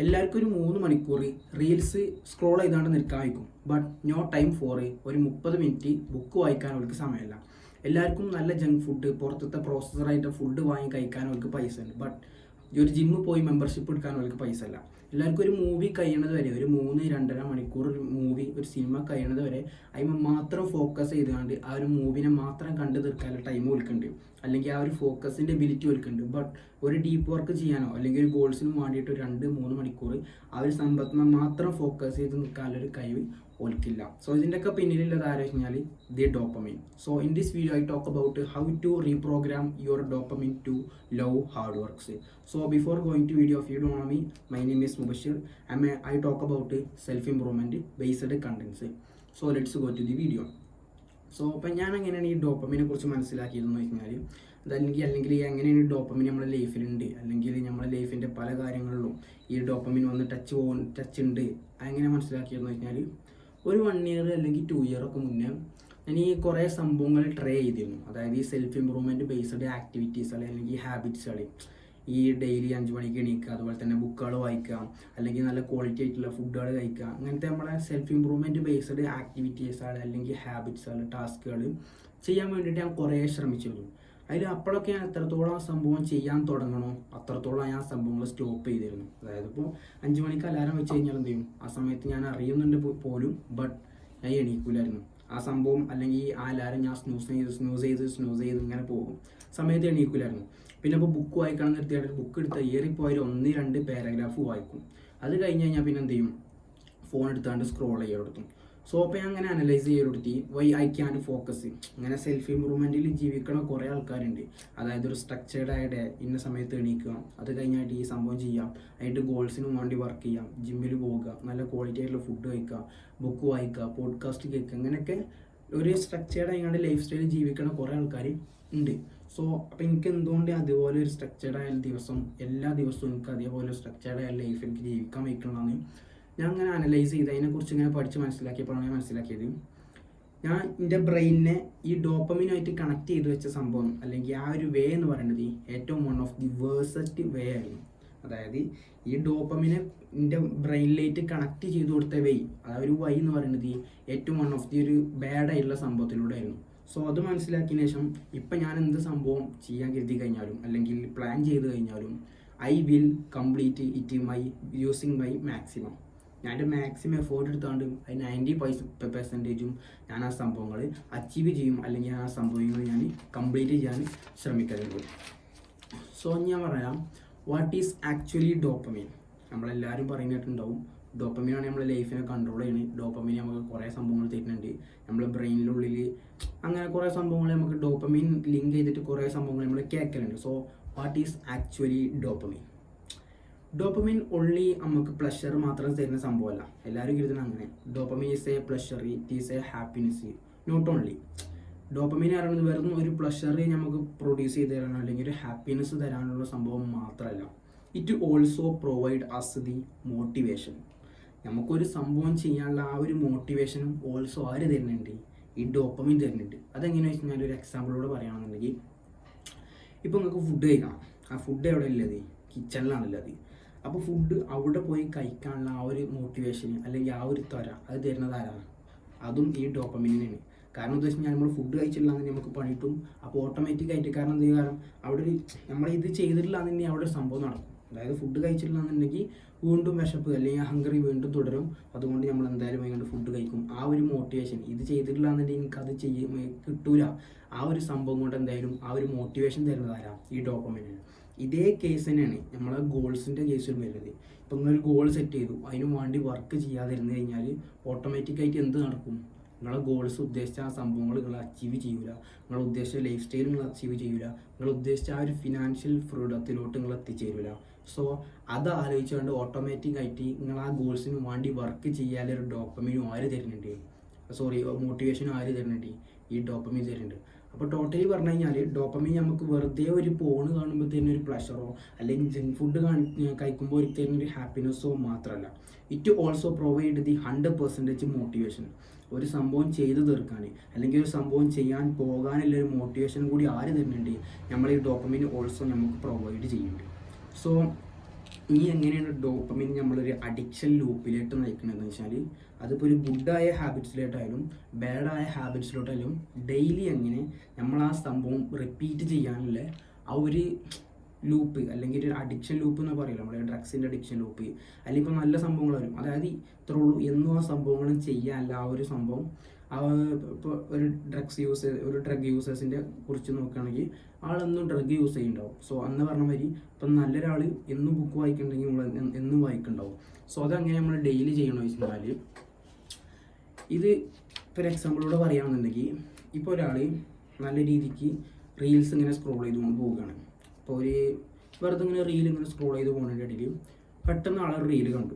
എല്ലാവർക്കും ഒരു 3 മണിക്കൂർ റീൽസ് സ്ക്രോൾ ചെയ്താണ്ട് നിൽക്കാൻ വയ്ക്കും. ബട്ട് നോ ടൈം ഫോർ ഒരു 30 മിനിറ്റ് ബുക്ക് വായിക്കാൻ അവർക്ക് സമയമില്ല. എല്ലാവർക്കും നല്ല ജങ്ക് ഫുഡ്, പുറത്തത്തെ പ്രോസസ്സറായിട്ട് ഫുഡ് വാങ്ങി കഴിക്കാൻ അവർക്ക് പൈസ ഉണ്ട്. ബട്ട് ഈ ഒരു ജിമ്മിൽ പോയി മെമ്പർഷിപ്പ് എടുക്കാൻ അവർക്ക് പൈസ ഇല്ല. എല്ലാവർക്കും ഒരു മൂവി കഴിയണത് വരെ, ഒരു 3-2.5 മണിക്കൂർ ഒരു മൂവി, ഒരു സിനിമ കഴിയണത് വരെ അതിന് മാത്രം ഫോക്കസ് ചെയ്തുകൊണ്ട് ആ ഒരു മൂവിനെ മാത്രം കണ്ടു തീർക്കാനുള്ള ടൈം വിൽക്കുന്നുണ്ട്, അല്ലെങ്കിൽ ആ ഒരു ഫോക്കസിൻ്റെ എബിലിറ്റി വിൽക്കുന്നുണ്ട്. ബട്ട് ഒരു ഡീപ്പ് വർക്ക് ചെയ്യാനോ അല്ലെങ്കിൽ ഒരു ഗോൾസിനും വേണ്ടിയിട്ട് ഒരു 2-3 മണിക്കൂർ ആ ഒരു സമ്പത്തിനെ മാത്രം ഫോക്കസ് ചെയ്ത് നിൽക്കാനുള്ളൊരു കഴിവ് ഓൽക്കില്ല. സോ ഇതിൻ്റെയൊക്കെ പിന്നിലുള്ളത് ആലോചിച്ചാൽ the dopamine. So in this video I talk about how to reprogram your dopamine to love hard works. So before going to video, if you don't know me, my name is Mubashir. I talk about self-improvement based contents. So let's go to the video. So അപ്പം ഞാൻ എങ്ങനെയാണ് ഈ ഡോപ്പമിനെ കുറിച്ച് മനസ്സിലാക്കിയതെന്ന് വെച്ചാൽ, അല്ലെങ്കിൽ എങ്ങനെയാണ് ഈ dopamine നമ്മുടെ ലൈഫിലുണ്ട്, അല്ലെങ്കിൽ നമ്മുടെ ലൈഫിൻ്റെ പല കാര്യങ്ങളിലും ഈ ഡോപ്പമിൻ വന്ന് ടച്ച് ഉണ്ട്, അങ്ങനെ മനസ്സിലാക്കിയതെന്ന് വെച്ചാൽ ഒരു 1 ഇയർ അല്ലെങ്കിൽ 2 ഇയർ ഒക്കെ മുന്നേ ഞാൻ ഈ കുറേ സംഭവങ്ങൾ ട്രൈ ചെയ്തിരുന്നു. അതായത് ഈ സെൽഫ് ഇമ്പ്രൂവ്മെൻറ്റ് ബേസ്ഡ് ആക്ടിവിറ്റീസ് അല്ലെങ്കിൽ ഹാബിറ്റ്സുകൾ, ഈ ഡെയിലി 5 മണിക്ക് എണീക്കുക, അതുപോലെ തന്നെ ബുക്കുകൾ വായിക്കുക, അല്ലെങ്കിൽ നല്ല ക്വാളിറ്റി ആയിട്ടുള്ള ഫുഡുകൾ കഴിക്കുക, അങ്ങനത്തെ നമ്മളെ സെൽഫ് ഇമ്പ്രൂവ്മെൻറ്റ് ബേസ്ഡ് ആക്ടിവിറ്റീസുകൾ അല്ലെങ്കിൽ ഹാബിറ്റ്സുകൾ, ടാസ്കുകൾ ചെയ്യാൻ വേണ്ടിയിട്ട് ഞാൻ കുറേ ശ്രമിച്ചിരുന്നു. അതിൽ അപ്പോഴൊക്കെ ഞാൻ എത്രത്തോളം സംഭവം ചെയ്യാൻ തുടങ്ങണോ അത്രത്തോളം ഞാൻ സംഭവങ്ങൾ സ്റ്റോപ്പ് ചെയ്തിരുന്നു. അതായത് ഇപ്പോൾ 5 മണിക്ക് അലാറം വെച്ച് കഴിഞ്ഞാൽ എന്ത് ചെയ്യും, ആ സമയത്ത് ഞാൻ അറിയുന്നുണ്ട് പോലും, ബട്ട് ഞാൻ എണീക്കില്ലായിരുന്നു. ആ സംഭവം അല്ലെങ്കിൽ ആ അലാറം ഞാൻ സ്നൂസ് ചെയ്ത് ഇങ്ങനെ പോകും, സമയത്ത് എണീക്കില്ലായിരുന്നു. പിന്നെ ഇപ്പോൾ ബുക്ക് വായിക്കണം നിർത്തിയായിട്ട് ബുക്ക് എടുത്ത് ഏറിപ്പോയാൽ 1-2 പാരഗ്രാഫ് വായിക്കും. അത് കഴിഞ്ഞ് കഴിഞ്ഞാൽ പിന്നെ എന്ത് ചെയ്യും, ഫോൺ എടുത്താണ്ട് സ്ക്രോൾ ചെയ്തെടുത്തും. സോ അപ്പോൾ ഞാൻ അങ്ങനെ അനലൈസ് ചെയ്തെടുത്തി വൈ ഐ ക്യാൻ ഫോക്കസ്. ഇങ്ങനെ സെൽഫ് ഇമ്പ്രൂവ്മെൻറ്റിൽ ജീവിക്കണ കുറേ ആൾക്കാരുണ്ട്. അതായത് ഒരു സ്ട്രക്ചേർഡ് ആയിട്ട് ഇന്ന സമയത്ത് എണീക്കുക, അത് കഴിഞ്ഞായിട്ട് ഈ സംഭവം ചെയ്യാം, അതിൻ്റെ ഗോൾസിനും വേണ്ടി വർക്ക് ചെയ്യാം, ജിമ്മിൽ പോവുക, നല്ല ക്വാളിറ്റി ആയിട്ടുള്ള ഫുഡ് കഴിക്കുക, ബുക്ക് വായിക്കുക, പോഡ്കാസ്റ്റ് കേൾക്കുക, അങ്ങനെയൊക്കെ ഒരു സ്ട്രക്ചേർഡ് ആയതുകൊണ്ട് ലൈഫ് സ്റ്റൈൽ ജീവിക്കണ കുറേ ആൾക്കാർ ഉണ്ട്. സോ അപ്പോൾ എനിക്ക് എന്തുകൊണ്ട് അതുപോലെ ഒരു സ്ട്രക്ചേർഡ് ആയ എല്ലാ ദിവസവും എനിക്ക് അതേപോലെ സ്ട്രക്ചേർഡ് ആയ ലൈഫ് എനിക്ക് ജീവിക്കാൻ വയ്ക്കണമെന്നാണ് ഞാൻ അങ്ങനെ അനലൈസ് ചെയ്ത് അതിനെക്കുറിച്ച് ഇങ്ങനെ പഠിച്ച് മനസ്സിലാക്കിയപ്പോഴാണ് ഞാൻ മനസ്സിലാക്കിയത്, ഞാൻ എൻ്റെ ബ്രെയിനിനെ ഈ ഡോപ്പമിനായിട്ട് കണക്ട് ചെയ്ത് വെച്ച സംഭവം അല്ലെങ്കിൽ ആ ഒരു വേ എന്ന് പറയുന്നത് ഏറ്റവും വൺ ഓഫ് ദി വേഴ്സറ്റ് വേ ആയിരുന്നു. അതായത് ഈ ഡോപ്പമിനെ എൻ്റെ ബ്രെയിനിലേക്ക് കണക്ട് ചെയ്ത് കൊടുത്ത വേ, ആ ഒരു വൈ എന്ന് പറയുന്നത് ഏറ്റവും വൺ ഓഫ് ദി ഒരു ബാഡ് ആയിട്ടുള്ള സംഭവത്തിലൂടെ ആയിരുന്നു. സോ അത് മനസ്സിലാക്കിയതിന് ശേഷം ഇപ്പം ഞാൻ എന്ത് സംഭവം ചെയ്യാൻ കരുതി കഴിഞ്ഞാലും അല്ലെങ്കിൽ പ്ലാൻ ചെയ്ത് കഴിഞ്ഞാലും I will complete it using my maximum. ഞാൻ എൻ്റെ മാക്സിമം എഫേർട്ട് എടുത്തുകൊണ്ട് അത് 90% ഞാൻ ആ സംഭവങ്ങൾ അച്ചീവ് ചെയ്യും, അല്ലെങ്കിൽ ആ സംഭവങ്ങൾ ഞാൻ കംപ്ലീറ്റ് ചെയ്യാൻ ശ്രമിക്കലുണ്ട്. സോ ഞാൻ പറയാം, വാട്ട് ഈസ് ആക്ച്വലി ഡോപ്പമിൻ. നമ്മളെല്ലാവരും പറയുന്നിട്ടുണ്ടാവും ഡോപ്പമിനാണ് നമ്മുടെ ലൈഫിനെ കൺട്രോൾ ചെയ്യുന്നത്, ഡോപ്പമിൻ നമുക്ക് കുറേ സംഭവങ്ങൾ തരുന്നുണ്ട്, നമ്മുടെ ബ്രെയിനിനുള്ളിൽ അങ്ങനെ കുറേ സംഭവങ്ങൾ നമുക്ക് ഡോപ്പമിൻ ലിങ്ക് ചെയ്തിട്ട് കുറേ സംഭവങ്ങൾ നമ്മൾ കേൾക്കലുണ്ട്. So what is actually dopamine? Dopamine only നമുക്ക് പ്ലഷർ മാത്രം തരുന്ന സംഭവമല്ല. എല്ലാവരും കരുതുന്നത് അങ്ങനെ. Dopamine is a pleasure, it is a happiness. Not only dopamine പറയുന്നത് വെറും ഒരു പ്ലഷർ നമുക്ക് പ്രൊഡ്യൂസ് ചെയ്ത് തരാനോ അല്ലെങ്കിൽ ഒരു ഹാപ്പിനെസ് തരാനുള്ള സംഭവം മാത്രമല്ല, it also provide us the motivation. നമുക്കൊരു സംഭവം ചെയ്യാനുള്ള ആ ഒരു മോട്ടിവേഷനും ഓൾസോ ആര് തരുന്നുണ്ട്, ഈ ഡോപ്പമിൻ തരുന്നുണ്ട്. അതെങ്ങനെയാണെന്ന് വെച്ച് കഴിഞ്ഞാൽ ഒരു എക്സാമ്പിളോട് പറയുകയാണെന്നുണ്ടെങ്കിൽ, ഇപ്പോൾ നിങ്ങൾക്ക് ഫുഡ് കഴിക്കണം, ആ ഫുഡ് എവിടെ ഉള്ളത്, കിച്ചണിലാണുള്ളത്. അപ്പോൾ ഫുഡ് അവിടെ പോയി കഴിക്കാനുള്ള ആ ഒരു മോട്ടിവേഷൻ അല്ലെങ്കിൽ ആ ഒരു ത്വര അത് തരുന്നത് ആരാണ്? അതും ഈ ഡോപ്പമിനാണ്. കാരണം എന്താ വെച്ച് കഴിഞ്ഞാൽ നമ്മൾ ഫുഡ് കഴിച്ചിട്ടില്ലാന്ന് നമുക്ക് പണിയിട്ടും, അപ്പോൾ ഓട്ടോമാറ്റിക്കായിട്ട്, കാരണം എന്ത് കാരണം അവിടെ ഒരു നമ്മൾ ഇത് ചെയ്തിട്ടില്ലാന്നുണ്ടെങ്കിൽ അവിടെ ഒരു സംഭവം നടക്കും. അതായത് ഫുഡ് കഴിച്ചിട്ടില്ലാന്നുണ്ടെങ്കിൽ വീണ്ടും വിശപ്പ് അല്ലെങ്കിൽ ഹംഗറി വീണ്ടും തുടരും. അതുകൊണ്ട് നമ്മൾ എന്തായാലും വൈകുന്നേരം ഫുഡ് കഴിക്കും. ആ ഒരു മോട്ടിവേഷൻ, ഇത് ചെയ്തിട്ടില്ലാന്നുണ്ടെങ്കിൽ എനിക്കത് കിട്ടൂല, ആ ഒരു സംഭവം കൊണ്ട് എന്തായാലും ആ ഒരു മോട്ടിവേഷൻ തരുന്നത് ആരാ? ഈ ഡോപ്പമിനാണ്. ഇതേ കേസ് തന്നെയാണ് നമ്മളെ ഗോൾസിൻ്റെ കേസിൽ വരുന്നത്. ഇപ്പം നിങ്ങളൊരു ഗോൾ സെറ്റ് ചെയ്തു, അതിന് വേണ്ടി വർക്ക് ചെയ്യാതിരുന്നു കഴിഞ്ഞാൽ ഓട്ടോമാറ്റിക്കായിട്ട് എന്ത് നടക്കും? നിങ്ങളെ ഗോൾസ് ഉദ്ദേശിച്ച ആ സംഭവങ്ങൾ നിങ്ങൾ അച്ചീവ് ചെയ്യൂല, നിങ്ങൾ ഉദ്ദേശിച്ച ലൈഫ് സ്റ്റൈൽ നിങ്ങൾ അച്ചീവ് ചെയ്യൂല, നിങ്ങൾ ഉദ്ദേശിച്ച ആ ഒരു ഫിനാൻഷ്യൽ ഫ്രീഡത്തിലോട്ട് നിങ്ങൾ എത്തിച്ചേരില്ല. സോ അത് ആലോചിച്ചുകൊണ്ട് ഓട്ടോമാറ്റിക്കായിട്ട് നിങ്ങൾ ആ ഗോൾസിന് വേണ്ടി വർക്ക് ചെയ്യാനൊരു ഡോപ്പമിനും ആര് തരുന്നുണ്ട്, മോട്ടിവേഷനും ആര് തരുന്നുണ്ട്? ഈ ഡോപ്പമിൻ തരുന്നുണ്ട്. അപ്പോൾ ടോട്ടലി പറഞ്ഞു കഴിഞ്ഞാൽ ഡോപ്പമിൻ നമുക്ക് വെറുതെ ഒരു ഫോൺ കാണുമ്പോൾ തരുന്ന ഒരു പ്ലഷറോ അല്ലെങ്കിൽ ജങ്ക് ഫുഡ് കഴിക്കുമ്പോൾ തരുന്ന ഒരു ഹാപ്പിനെസ്സോ മാത്രമല്ല, it also provide the 100% motivation. ഒരു സംഭവം ചെയ്തു തീർക്കാൻ അല്ലെങ്കിൽ ഒരു സംഭവം ചെയ്യാൻ പോകാനുള്ള ഒരു മോട്ടിവേഷൻ കൂടി ആര് തരുന്നുണ്ട്? നമ്മൾ ഈ ഡോപ്പമിൻ ഓൾസോ നമുക്ക് പ്രൊവൈഡ് ചെയ്യുന്നുണ്ട്. സോ ഇനി എങ്ങനെയാണ് ഡോപ്പമിൻ നമ്മളൊരു അഡിക്ഷൻ ലൂപ്പിലേക്ക് നയിക്കുന്നതെന്ന് വെച്ചാൽ അതിപ്പോൾ ഒരു ഗുഡായ ഹാബിറ്റ്സിലോട്ടായാലും ബാഡായ ഹാബിറ്റ്സിലോട്ടായാലും ഡെയിലി എങ്ങനെ നമ്മൾ ആ സംഭവം റിപ്പീറ്റ് ചെയ്യാനുള്ള ആ ഒരു ലൂപ്പ് അല്ലെങ്കിൽ ഒരു അഡിക്ഷൻ ലൂപ്പ് എന്ന് പറയില്ല, നമ്മുടെ ഡ്രഗ്സിൻ്റെ അഡിക്ഷൻ ലൂപ്പ്. അല്ലെങ്കിൽ ഇപ്പോൾ നല്ല സംഭവങ്ങൾ വരും, അതായത് ഇത്രേ ഉള്ളൂ എന്നും ആ സംഭവങ്ങളും ചെയ്യാനല്ല ആ ഒരു സംഭവം. ഇപ്പോൾ ഒരു ഡ്രഗ് യൂസേഴ്സിൻ്റെ കുറിച്ച് നോക്കുകയാണെങ്കിൽ ആളെന്നും ഡ്രഗ് യൂസ് ചെയ്യുന്നുണ്ടാവും. സോ അന്ന് പറഞ്ഞ മാതിരി ഇപ്പം നല്ലൊരാൾ എന്നും ബുക്ക് വായിക്കുന്നുണ്ടെങ്കിൽ നമ്മൾ എന്നും വായിക്കുന്നുണ്ടാവും. സോ അതങ്ങനെ നമ്മൾ ഡെയിലി ചെയ്യണമെന്ന് വെച്ചാൽ, ഇത് ഇപ്പോൾ എക്സാമ്പിളോട് പറയുകയാണെന്നുണ്ടെങ്കിൽ ഇപ്പോൾ ഒരാൾ നല്ല രീതിക്ക് റീൽസ് ഇങ്ങനെ സ്ക്രോൾ ചെയ്തുകൊണ്ട് പോവുകയാണ്. അപ്പോൾ വെറുതെ ഇങ്ങനെ റീൽ ഇങ്ങനെ സ്ക്രോൾ ചെയ്ത് പോകുന്നതിൻ്റെ ഇടയിൽ പെട്ടെന്ന് ആളൊരു റീല് കണ്ടു.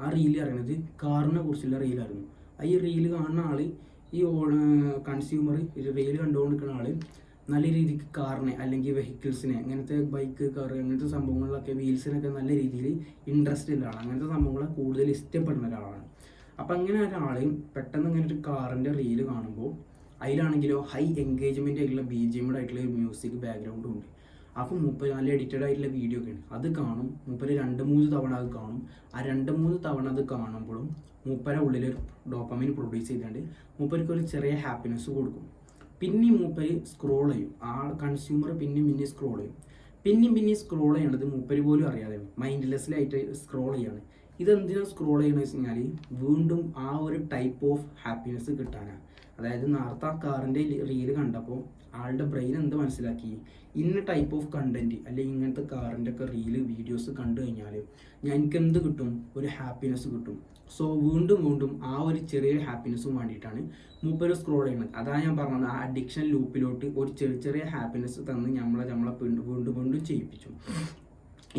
ആ റീല് അറിയണത് കാറിനെ കുറിച്ചുള്ള റീലായിരുന്നു. ഈ റീല് കാണുന്ന ആൾ, ഈ കൺസ്യൂമർ റീല് കണ്ടുകൊണ്ടിരിക്കുന്ന ആൾ നല്ല രീതിക്ക് കാറിനെ അല്ലെങ്കിൽ വെഹിക്കിൾസിനെ, അങ്ങനത്തെ ബൈക്ക്, കാർ, അങ്ങനത്തെ സംഭവങ്ങളിലൊക്കെ വീൽസിനൊക്കെ നല്ല രീതിയിൽ ഇൻട്രസ്റ്റ് ഉള്ള ആളാണ്. അങ്ങനത്തെ സംഭവങ്ങളെ കൂടുതൽ ഇഷ്ടപ്പെടുന്ന ഒരാളാണ്. അപ്പം അങ്ങനെ ഒരാൾ പെട്ടെന്ന് ഇങ്ങനെ ഒരു കാറിൻ്റെ റീല് കാണുമ്പോൾ അതിലാണെങ്കിലോ ഹൈ എൻഗേജ്മെൻ്റ് ആയിട്ടുള്ള BGM ആയിട്ടുള്ള മ്യൂസിക് ബാക്ക്ഗ്രൗണ്ടും ഉണ്ട്. അപ്പോൾ മൂപ്പര് നല്ല എഡിറ്റഡ് ആയിട്ടുള്ള വീഡിയോ ഒക്കെ ഉണ്ട്, അത് കാണും. മൂപ്പര് 2-3 തവണ അത് കാണും. ആ 2-3 തവണ അത് കാണുമ്പോഴും മൂപ്പര ഉള്ളിലൊരു ഡോപ്പമിൻ പ്രൊഡ്യൂസ് ചെയ്തുകൊണ്ട് മൂപ്പർക്ക് ഒരു ചെറിയ ഹാപ്പിനെസ് കൊടുക്കും. പിന്നെയും മൂപ്പര് സ്ക്രോൾ ചെയ്യും, ആ കൺസ്യൂമർ പിന്നെയും സ്ക്രോൾ ചെയ്യും. പിന്നെയും സ്ക്രോൾ ചെയ്യണത് മൂപ്പര് പോലും അറിയാതെ മൈൻഡ്ലെസ്സിലായിട്ട് സ്ക്രോൾ ചെയ്യാണ്. ഇതെന്തിനാണ് സ്ക്രോൾ ചെയ്യണമെന്ന് വെച്ച് കഴിഞ്ഞാൽ വീണ്ടും ആ ഒരു ടൈപ്പ് ഓഫ് ഹാപ്പിനെസ് കിട്ടാനാണ്. അതായത് നേരത്തെ ആ കാറിൻ്റെ റീല് കണ്ടപ്പോൾ ആളുടെ ബ്രെയിൻ എന്ത് മനസ്സിലാക്കി, ഇന്ന ടൈപ്പ് ഓഫ് കണ്ടൻറ്റ് അല്ലെങ്കിൽ ഇങ്ങനത്തെ കാറിൻ്റെ ഒക്കെ റീല് വീഡിയോസ് കണ്ടു കഴിഞ്ഞാൽ എനിക്ക് എന്ത് കിട്ടും, ഒരു ഹാപ്പിനെസ് കിട്ടും. സോ വീണ്ടും ആ ഒരു ചെറിയൊരു ഹാപ്പിനെസ്സും വേണ്ടിയിട്ടാണ് മൂപ്പര് സ്ക്രോൾ ചെയ്യുന്നത്. അതാണ് ഞാൻ പറഞ്ഞത്, ആ അഡിക്ഷൻ ലൂപ്പിലോട്ട് ഒരു ചെറിയ ഹാപ്പിനെസ് തന്ന് നമ്മളെ വീണ്ടും ചെയ്യിപ്പിച്ചു.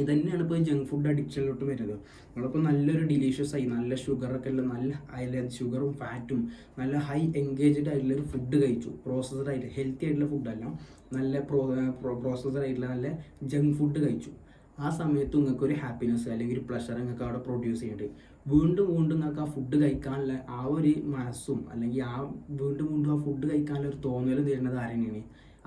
ഇതന്നെയാണ് ഇപ്പോൾ ജങ്ക് ഫുഡ് അഡിക്ഷനിലോട്ട് വരുന്നത്. നമ്മളിപ്പോൾ നല്ലൊരു ഡിലീഷ്യസ് ആയി നല്ല ഷുഗറൊക്കെ ഉള്ള നല്ല ഷുഗറും ഫാറ്റും നല്ല ഹൈ എൻഗേജ്ഡ് ആയിട്ടുള്ളൊരു ഫുഡ് കഴിച്ചു, പ്രോസസ്ഡ് ആയിട്ട് ഹെൽത്തി ആയിട്ടുള്ള ഫുഡല്ല, നല്ല പ്രോസസ്ഡ് ആയിട്ടുള്ള നല്ല ജങ്ക് ഫുഡ് കഴിച്ചു. ആ സമയത്ത് നിങ്ങൾക്ക് ഒരു ഹാപ്പിനെസ് അല്ലെങ്കിൽ ഒരു പ്ലഷർ നിങ്ങൾക്ക് അവിടെ പ്രൊഡ്യൂസ് ചെയ്യുന്നുണ്ട്. വീണ്ടും നിങ്ങൾക്ക് ആ ഫുഡ് കഴിക്കാനുള്ള ആ ഒരു മനസ്സും അല്ലെങ്കിൽ ആ വീണ്ടും ആ ഫുഡ് കഴിക്കാനുള്ള ഒരു തോന്നലും തരുന്നത് ആരെയാണ്?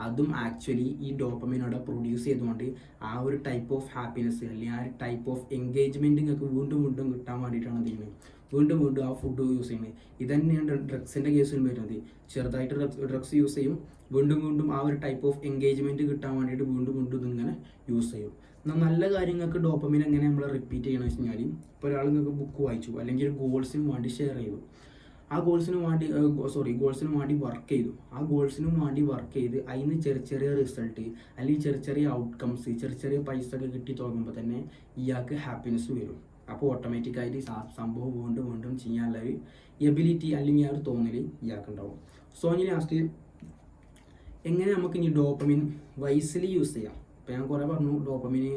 അതും ആക്ച്വലി ഈ ഡോപ്പമിൻ അവിടെ പ്രൊഡ്യൂസ് ചെയ്തുകൊണ്ട് ആ ഒരു ടൈപ്പ് ഓഫ് ഹാപ്പിനെസ് അല്ലെങ്കിൽ ആ ഒരു ടൈപ്പ് ഓഫ് എൻഗേജ്മെൻറ്റ് നിങ്ങൾക്ക് വീണ്ടും കിട്ടാൻ വേണ്ടിയിട്ടാണ് ചെയ്യുന്നത്. വീണ്ടും ആ ഫുഡ് യൂസ് ചെയ്യുന്നത്. ഇതന്നെയാണ് ഡ്രഗ്സിൻ്റെ കേസിൽ വരുന്നത്. ചെറുതായിട്ട് ഡ്രഗ്സ് യൂസ് ചെയ്യും, വീണ്ടും ആ ഒരു ടൈപ്പ് ഓഫ് എൻഗേജ്മെൻറ്റ് കിട്ടാൻ വേണ്ടിയിട്ട് വീണ്ടും ഇതിങ്ങനെ യൂസ് ചെയ്യും. എന്നാൽ നല്ല കാര്യങ്ങൾക്ക് ഡോപ്പമിൻ എങ്ങനെ നമ്മൾ റിപ്പീറ്റ് ചെയ്യണമെന്ന് വെച്ച് കഴിഞ്ഞാൽ, ഇപ്പോൾ ഒരാൾ നിങ്ങൾക്ക് ബുക്ക് വായിച്ചു അല്ലെങ്കിൽ ഒരു ഗോൾസിന് വേണ്ടി ഷെയർ ചെയ്തു, ആ ഗോൾസിന് വേണ്ടി വർക്ക് ചെയ്ത് അതിന് ചെറിയ റിസൾട്ട് അല്ലെങ്കിൽ ചെറിയ ഔട്ട്കംസ് ചെറിയ പൈസ ഒക്കെ കിട്ടി തുടങ്ങുമ്പോൾ തന്നെ ഇയാൾക്ക് ഹാപ്പിനെസ് വരും. അപ്പോൾ ഓട്ടോമാറ്റിക്കായിട്ട് സംഭവം വീണ്ടും ചെയ്യാനുള്ള ഒരു എബിലിറ്റി അല്ലെങ്കിൽ ആ ഒരു തോന്നൽ ഇയാൾക്കുണ്ടാവും. സോ ഇനി ലാസ്റ്റ് എങ്ങനെ നമുക്ക് ഇനി ഡോപ്പമിൻ വൈസ്ലി യൂസ് ചെയ്യാം. ഇപ്പോൾ ഞാൻ കുറേ പറഞ്ഞു, ഡോപ്പമിന്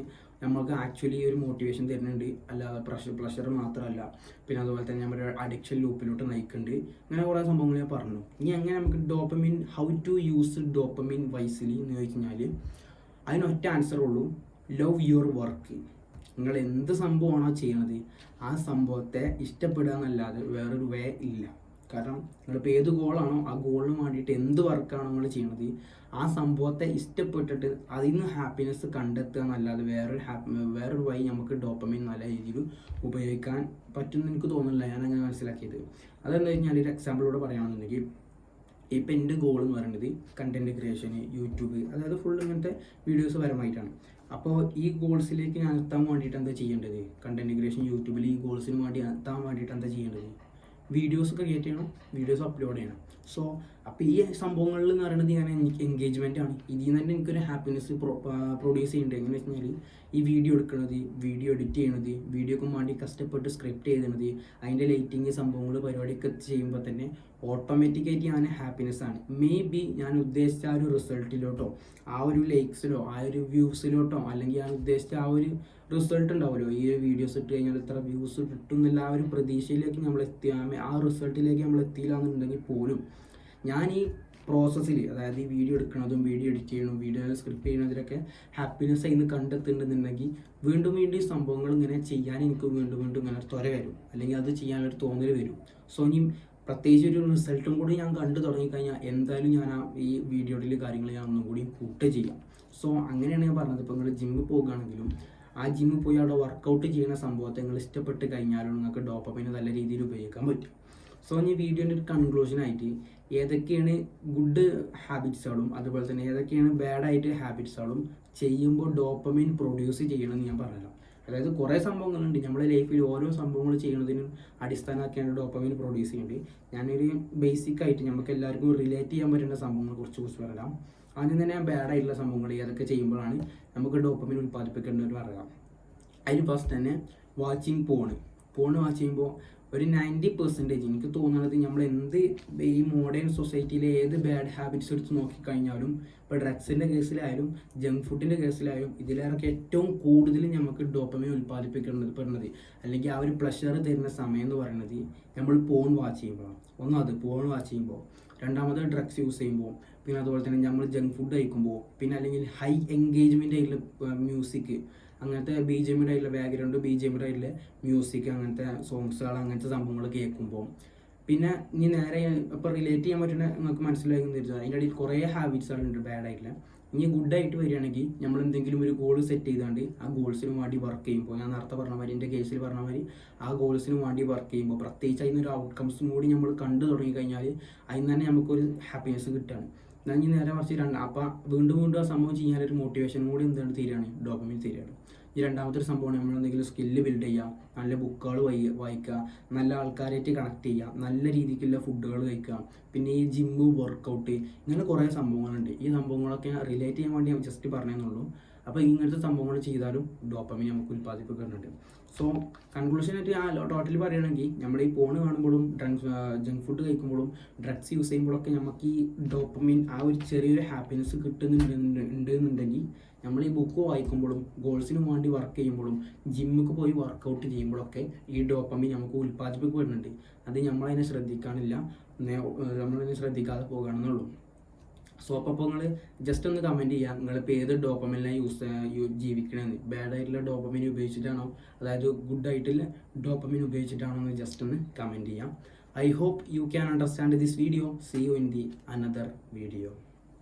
നമുക്ക് ആക്ച്വലി ഒരു മോട്ടിവേഷൻ തരുന്നുണ്ട്, അല്ലാതെ പ്ലഷർ മാത്രമല്ല, പിന്നെ അതുപോലെ തന്നെ നമ്മുടെ അഡിക്ഷൻ ലൂപ്പിലോട്ട് നയിക്കുന്നുണ്ട്. അങ്ങനെ കുറേ സംഭവങ്ങൾ ഞാൻ പറഞ്ഞു. ഇനി എങ്ങനെ നമുക്ക് dopamine, how to use dopamine wisely എന്ന് ചോദിച്ചു കഴിഞ്ഞാൽ അതിനൊറ്റ ആൻസർ ഉള്ളൂ, ലവ് യുവർ വർക്ക്. നിങ്ങൾ എന്ത് സംഭവമാണോ ചെയ്യണത് ആ സംഭവത്തെ ഇഷ്ടപ്പെടുക എന്നല്ലാതെ വേറൊരു വേ ഇല്ല. കാരണം നിങ്ങളിപ്പോൾ ഏത് ഗോളാണോ ആ ഗോളിന് വേണ്ടിയിട്ട് എന്ത് വർക്കാണോ നിങ്ങൾ ചെയ്യണത് ആ സംഭവത്തെ ഇഷ്ടപ്പെട്ടിട്ട് അതിൽ നിന്ന് ഹാപ്പിനെസ് കണ്ടെത്തുക എന്നല്ലാതെ വേറൊരു വഴി നമുക്ക് ഡോപ്പമിൻ നല്ല രീതിയിൽ ഉപയോഗിക്കാൻ പറ്റുമെന്ന് എനിക്ക് തോന്നുന്നില്ല. ഞാനങ്ങനെ മനസ്സിലാക്കിയത് അതെന്താ കഴിഞ്ഞാൽ ഒരു എക്സാമ്പിളോട് പറയുകയാണെന്നുണ്ടെങ്കിൽ, ഇപ്പം എൻ്റെ ഗോൾ എന്ന് പറയുന്നത് കണ്ടൻറ് ക്രിയേഷന്, യൂട്യൂബ്, അതായത് ഫുൾ ഇങ്ങനത്തെ വീഡിയോസ് പരമായിട്ടാണ്. അപ്പോൾ ഈ ഗോൾസിലേക്ക് ഞാൻ എത്താൻ വേണ്ടിയിട്ട് എന്താ ചെയ്യേണ്ടത്? കണ്ടൻറ് ക്രിയേഷൻ, യൂട്യൂബിൽ ഈ ഗോൾസിന് വേണ്ടി എത്താൻ വേണ്ടിയിട്ട് എന്താ ചെയ്യേണ്ടത്? വീഡിയോസ് ക്രിയേറ്റ് ചെയ്യണം, വീഡിയോസ് അപ്ലോഡ് ചെയ്യണം. സോ അപ്പോൾ ഈ സംഭവങ്ങളിൽ എന്ന് പറയുന്നത് ഞാൻ എനിക്ക് എൻഗേജ്മെൻ്റ് ആണ്. ഇതിൽ നിന്ന് തന്നെ എനിക്കൊരു ഹാപ്പിനെസ് പ്രൊഡ്യൂസ് ചെയ്യേണ്ടത് എങ്ങനെ വെച്ച് കഴിഞ്ഞാൽ ഈ വീഡിയോ എടുക്കുന്നത്, വീഡിയോ എഡിറ്റ് ചെയ്യണത്, വീഡിയോക്കും വേണ്ടി കഷ്ടപ്പെട്ട് സ്ക്രിപ്റ്റ് എഴുതുന്നത്, അതിൻ്റെ ലൈറ്റിങ് സംഭവങ്ങൾ പരിപാടിയൊക്കെ ചെയ്യുമ്പോൾ തന്നെ ഓട്ടോമാറ്റിക്കായിട്ട് ഞാൻ ഹാപ്പിനെസ് ആണ്. മേ ബി ഞാൻ ഉദ്ദേശിച്ച ആ ഒരു റിസൾട്ടിലോട്ടോ ആ ഒരു ലൈക്സിലോ ആ ഒരു വ്യൂസിലോട്ടോ അല്ലെങ്കിൽ ഞാൻ ഉദ്ദേശിച്ച ആ ഒരു റിസൾട്ട് ഉണ്ടാവുമല്ലോ, ഈ വീഡിയോസ് ഇട്ട് കഴിഞ്ഞാൽ ഇത്ര വ്യൂസ് കിട്ടും എന്നുള്ള ആ ഒരു പ്രതീക്ഷയിലേക്ക് നമ്മൾ ആ റിസൾട്ടിലേക്ക് നമ്മൾ എത്തിയില്ല എന്നുണ്ടെങ്കിൽ പോലും ഞാൻ ഈ പ്രോസസ്സിൽ, അതായത് ഈ വീഡിയോ എടുക്കുന്നതും വീഡിയോ എഡിറ്റ് ചെയ്യണം, വീഡിയോ സ്ക്രിപ്റ്റ് ചെയ്യുന്നതിലൊക്കെ ഹാപ്പിനെസ് അതിന് കണ്ടെത്തുന്നുണ്ടെന്നുണ്ടെങ്കിൽ വീണ്ടും ഈ സംഭവങ്ങൾ ഇങ്ങനെ ചെയ്യാൻ എനിക്ക് വീണ്ടും ഇങ്ങനെ ത്വര വരും, അല്ലെങ്കിൽ അത് ചെയ്യാനൊരു തോന്നൽ വരും. സോ ഇനി പ്രത്യേകിച്ച് ഒരു റിസൾട്ടും കൂടി ഞാൻ കണ്ടു തുടങ്ങിക്കഴിഞ്ഞാൽ എന്തായാലും ഞാൻ ഈ വീഡിയോയിൽ കാര്യങ്ങൾ ഞാൻ ഒന്നും കൂടി കൂട്ട് ചെയ്യാം. സോ അങ്ങനെയാണ് ഞാൻ പറഞ്ഞത്. ഇപ്പോൾ നിങ്ങൾ ജിമ്മിൽ പോകുകയാണെങ്കിലും ആ ജിമ്മിൽ പോയി അവിടെ വർക്കൗട്ട് ചെയ്യുന്ന സംഭവത്തെ നിങ്ങൾ ഇഷ്ടപ്പെട്ട് കഴിഞ്ഞാലും നിങ്ങൾക്ക് ഡോപ്പമിൻ നല്ല രീതിയിൽ ഉപയോഗിക്കാൻ പറ്റും. സോ ഈ വീഡിയോൻ്റെ ഒരു കൺക്ലൂഷനായിട്ട് ഏതൊക്കെയാണ് ഗുഡ് ഹാബിറ്റ്സുകളും അതുപോലെ തന്നെ ഏതൊക്കെയാണ് ബാഡായിട്ട് ഹാബിറ്റ്സുകളും ചെയ്യുമ്പോൾ ഡോപ്പമിൻ പ്രൊഡ്യൂസ് ചെയ്യണമെന്ന് ഞാൻ പറഞ്ഞുതരാം. അതായത് കുറേ സംഭവങ്ങളുണ്ട് നമ്മുടെ ലൈഫിൽ ഓരോ സംഭവങ്ങൾ ചെയ്യുന്നതിനും അടിസ്ഥാനമാക്കിയാണ് ഡോപ്പമിൻ പ്രൊഡ്യൂസ് ചെയ്യേണ്ടത്. ഞാനൊരു ബേസിക്കായിട്ട് നമുക്ക് എല്ലാവർക്കും റിലേറ്റ് ചെയ്യാൻ പറ്റുന്ന സംഭവങ്ങളെ കുറിച്ച് പറയാം. ആദ്യം തന്നെ ബാഡായിട്ടുള്ള സംഭവങ്ങൾ ഏതൊക്കെ ചെയ്യുമ്പോഴാണ് നമുക്ക് ഡോപ്പമിൻ ഉൽപ്പാദിപ്പിക്കേണ്ടത് പറയാം. അതിന് ഫസ്റ്റ് തന്നെ വാച്ചിങ് പോണ് വാച്ച് ചെയ്യുമ്പോൾ ഒരു 90% എനിക്ക് തോന്നുന്നത് നമ്മൾ ഈ മോഡേൺ സൊസൈറ്റിയിലെ ഏത് ബാഡ് ഹാബിറ്റ്സ് എടുത്ത് നോക്കിക്കഴിഞ്ഞാലും ഇപ്പോൾ ഡ്രഗ്സിൻ്റെ കേസിലായാലും ജങ്ക് ഫുഡിൻ്റെ കേസിലായാലും ഇതിലേറൊക്കെ ഏറ്റവും കൂടുതൽ നമുക്ക് ഡോപ്പമിൻ ഉൽപ്പാദിപ്പിക്കുന്നത് അല്ലെങ്കിൽ ആ ഒരു പ്ലഷർ തരുന്ന സമയം എന്ന് പറയുന്നത് നമ്മൾ ഫോൺ വാച്ച് ചെയ്യുമ്പോഴാണ്. ഒന്നത് ഫോൺ വാച്ച് ചെയ്യുമ്പോൾ, രണ്ടാമത് ഡ്രഗ്സ് യൂസ് ചെയ്യുമ്പോൾ, പിന്നെ അതുപോലെ തന്നെ നമ്മൾ ജങ്ക് ഫുഡ് കഴിക്കുമ്പോൾ, പിന്നെ അല്ലെങ്കിൽ ഹൈ എൻഗേജ്മെൻ്റ് ആയിട്ടുള്ള മ്യൂസിക്, അങ്ങനത്തെ BGM ആയിട്ടുള്ള ബാക്ക്ഗ്രൗണ്ട് BGM ആയിട്ടുള്ള മ്യൂസിക്, അങ്ങനത്തെ സോങ്സുകൾ, അങ്ങനത്തെ സംഭവങ്ങൾ കേൾക്കുമ്പോൾ, പിന്നെ ഇനി നേരെ ഇപ്പോൾ റിലേറ്റ് ചെയ്യാൻ പറ്റുന്ന നിങ്ങൾക്ക് മനസ്സിലാകുന്ന തരുന്നത് അതിൻ്റെ ഇടയിൽ കുറേ ഹാബിറ്റ്സുകളുണ്ട് ബാഡായിട്ടുള്ള. ഇനി ഗുഡായിട്ട് വരികയാണെങ്കിൽ നമ്മൾ എന്തെങ്കിലും ഒരു ഗോൾ സെറ്റ് ചെയ്താണ്ട് ആ ഗോൾസിന് വേണ്ടി വർക്ക് ചെയ്യുമ്പോൾ, ഞാൻ നേരത്തെ പറഞ്ഞ മാതിരി എൻ്റെ കേസിൽ പറഞ്ഞ മാതിരി ആ ഗോൾസിന് വേണ്ടി വർക്ക് ചെയ്യുമ്പോൾ പ്രത്യേകിച്ച് അതിനൊരു ഔട്ട്കംസും കൂടി നമ്മൾ കണ്ടു തുടങ്ങിക്കഴിഞ്ഞാൽ അതിന് തന്നെ നമുക്കൊരു ഹാപ്പിനെസ് കിട്ടുകയാണ്. എന്നാൽ ഇനി നേരെ മറിച്ച് അപ്പോൾ വീണ്ടും ആ സംഭവം ചെയ്യാനൊരു മോട്ടിവേഷനും കൂടി എന്താണ് തീരുകയാണ്, ഡോപ്പമിൻ തീരുകയാണ്. ഈ രണ്ടാമത്തെ ഒരു സംഭവമാണ് നമ്മൾ എന്തെങ്കിലും സ്കില്ല് ബിൽഡ് ചെയ്യുക, നല്ല ബുക്കുകൾ വായിക്കുക, നല്ല ആൾക്കാരായിട്ട് കണക്ട് ചെയ്യുക, നല്ല രീതിക്കുള്ള ഫുഡുകൾ കഴിക്കുക, പിന്നെ ഈ ജിമ്മ് വർക്കൗട്ട്, ഇങ്ങനെ കുറേ സംഭവങ്ങളുണ്ട്. ഈ സംഭവങ്ങളൊക്കെ റിലേറ്റ് ചെയ്യാൻ വേണ്ടി ഞാൻ ജസ്റ്റ് പറഞ്ഞതെന്നുള്ളൂ. അപ്പോൾ ഇങ്ങനത്തെ സംഭവങ്ങൾ ചെയ്താലും ഡോപ്പമിൻ നമുക്ക് ഉൽപ്പാദിപ്പിക്കുന്നുണ്ട്. സോ കൺക്ലൂഷനായിട്ട് ടോട്ടലി പറയുകയാണെങ്കിൽ നമ്മൾ ഈ ഫോൺ കാണുമ്പോഴും ജങ്ക് ഫുഡ് കഴിക്കുമ്പോഴും ഡ്രഗ്സ് യൂസ് ചെയ്യുമ്പോഴൊക്കെ നമുക്ക് ഈ ഡോപ്പമിൻ ആ ഒരു ചെറിയൊരു ഹാപ്പിനെസ് കിട്ടുന്നുണ്ടെന്നുണ്ടെങ്കിൽ നമ്മൾ ഈ ബുക്ക് വായിക്കുമ്പോഴും ഗോൾസിന് വേണ്ടി വർക്ക് ചെയ്യുമ്പോഴും ജിമ്മിക്ക് പോയി വർക്കൗട്ട് ചെയ്യുമ്പോഴൊക്കെ ഈ ഡോപ്പമിൻ നമുക്ക് ഉൽപ്പാദിപ്പിക്കപ്പെടുന്നുണ്ട്. അത് നമ്മളതിനെ ശ്രദ്ധിക്കാനില്ല, നമ്മളതിനെ ശ്രദ്ധിക്കാതെ പോകുകയാണെന്നുള്ളൂ. സോ അപ്പോൾ നിങ്ങൾ ജസ്റ്റ് ഒന്ന് കമൻറ്റ് ചെയ്യുക, നിങ്ങളിപ്പോൾ ഏത് ഡോപ്പമിനാണ് ജീവിക്കണമെന്ന്. ബാഡായിട്ടുള്ള ഡോപ്പമിൻ ഉപയോഗിച്ചിട്ടാണോ അതായത് ഗുഡായിട്ടുള്ള ഡോപ്പമിൻ ഉപയോഗിച്ചിട്ടാണോ എന്ന് ജസ്റ്റ് ഒന്ന് കമൻറ്റ് ചെയ്യാം. I hope you can understand this video. See you in the another video.